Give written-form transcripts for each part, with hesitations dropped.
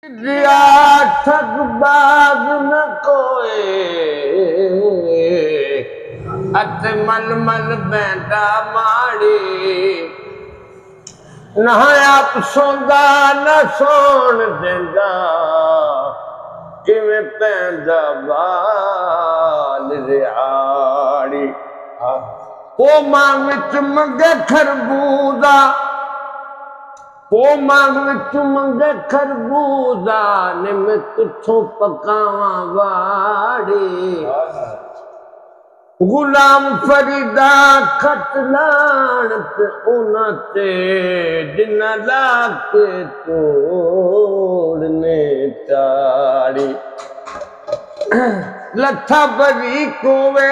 दिया ठगबाज न कोई अत मन मन बैठा माड़ी न आप सोंदा न सोन देंदा किवें पैंदा बाल रिहाड़ी ओ मांग विच मंगे खरबूजा ओ मांग विच मंगे खरबूजा ने मैं किथों पकावा वाड़ी गुलाम फरीदा खतलान ते उन्हां ते जिन्ना ला के तोड़ने ताड़ी लथा बरी कोवे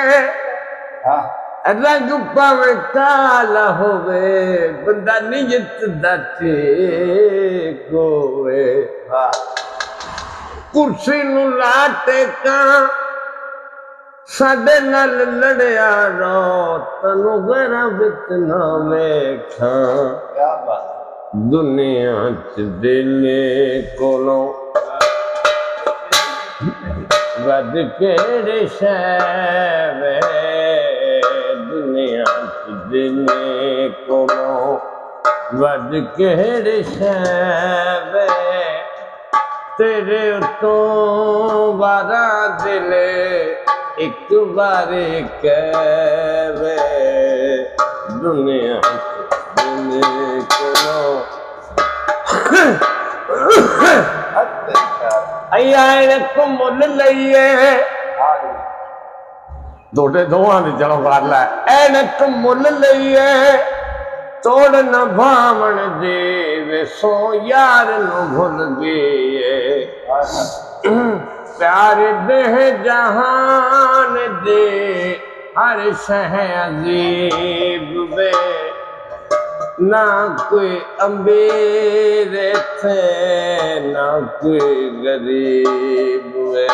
रंग पावे काला होवे बंदा नियत दाते कोवे कुर्सी नू लाटे का साडे नाल लड़िया रो तनु गरा विच ना वेखा क्या बात दुनिया च दिले कोलों वध केड़े शह वे दुनिया च दिले कोलों वध केड़े शह वे तेरे तो वारा दिले एक बारे कहवे दुनिया दिले कोलों अयाने को मुल लईए दोटे दोवां दी चलो कर लै ऐनक मुल लईए तोड़ न भावण दे वे सो यार नु भुल गए प्यार दे जहान दे हर शह अजीब वे ना कोई अमीर थे ना कोई गरीब वे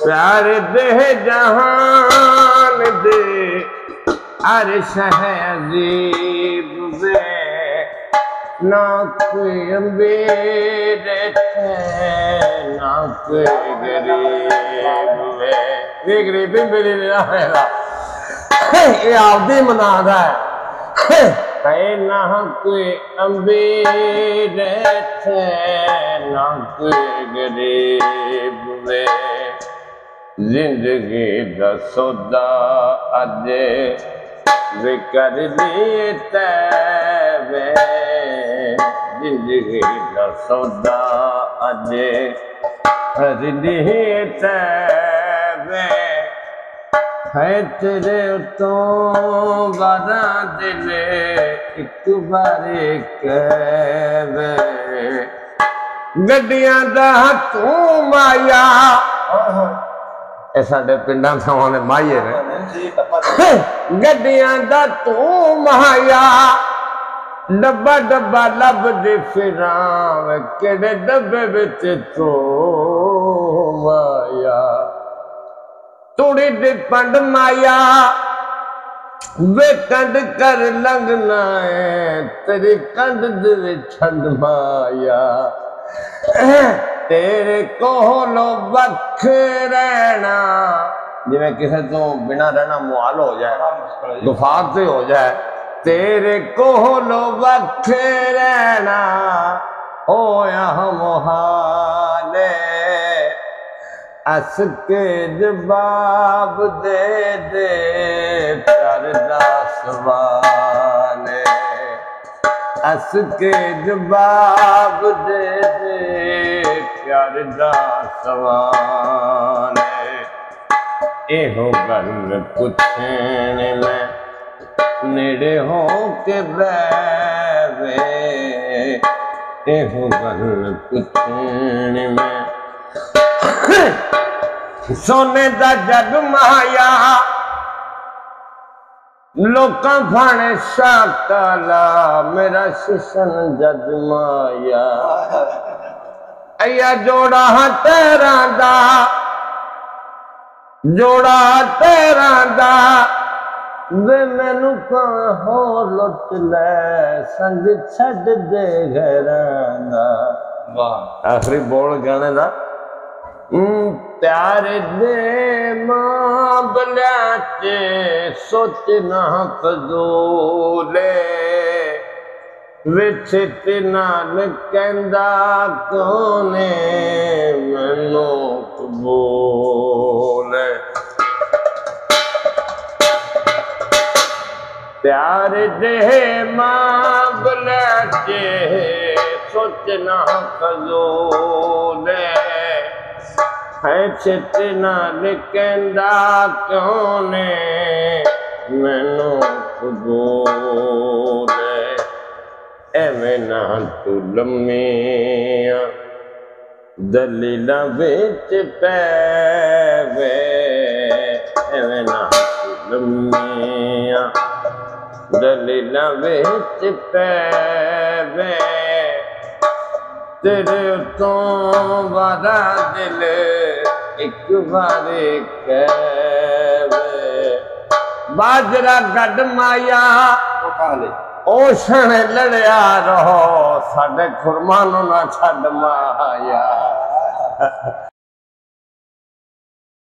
प्यार दे जहान दे हर शह अजीब वे ना कोई अमीर थे ना कोई गरीब वे गरीबी मेरी रहेगा ये आपदी मनादा है ना कोई अमीर थे ना कोई गरीब वे जिंदगी दा सौदा अज वे कर लिए तैवे जिंदगी दा सौदा अज कर लिए तैवे है तेरे तो वादा दिले एक बारे कहवे गड्डियां दा तू माया साडे पिंडां थावां दे माहिए ने गड्डियां दा तू माया डब्बा डब्बा लब दे फिरां केड़े डब्बे विच तू माया तूड़ी दे पंड माया वे कंड कर लंघना है तेरी कंड दे छंड माया तेरे कोलो वख रहना जिवें किसी तो बिना रहना मुहाल हो जाए गुफार से हो जाए तेरे कोलो वख रहना होया मुहाल अस के जवाब दे दे प्यार दा सवाल अस के जवाब दे दे प्यार दा सवाल एहो गल पुछने में नेड़े हो के बैवे एहो गल पुछने में सोने दा जग माया लोकां फाने शाकाला मेरा शिशन जग माया अया जोड़ा तेरा दा जोड़ा तेरा दा वे मैनू भावें हो लुट ले संग छड्ड दे घरां दा। आखिरी बोल गाने दा प्यार दे मामले च सोचना फजूले विच नाल कहंदा कोने मैनू कबूल। प्यार दे मामले च सोचना फजूल है नाल कहंदा क्यों ने मैनू कबूल। एवें ना तू लम्मिया दलीलां विच पैवे एवें ना तू लम्मिया दलीलां विच पैवे तेरे तो वादा दिल एक बारी कहवे। बाजरा गड माया ओशन लड़िया रहो साडे खुरमां नूं ना छड्ड माया।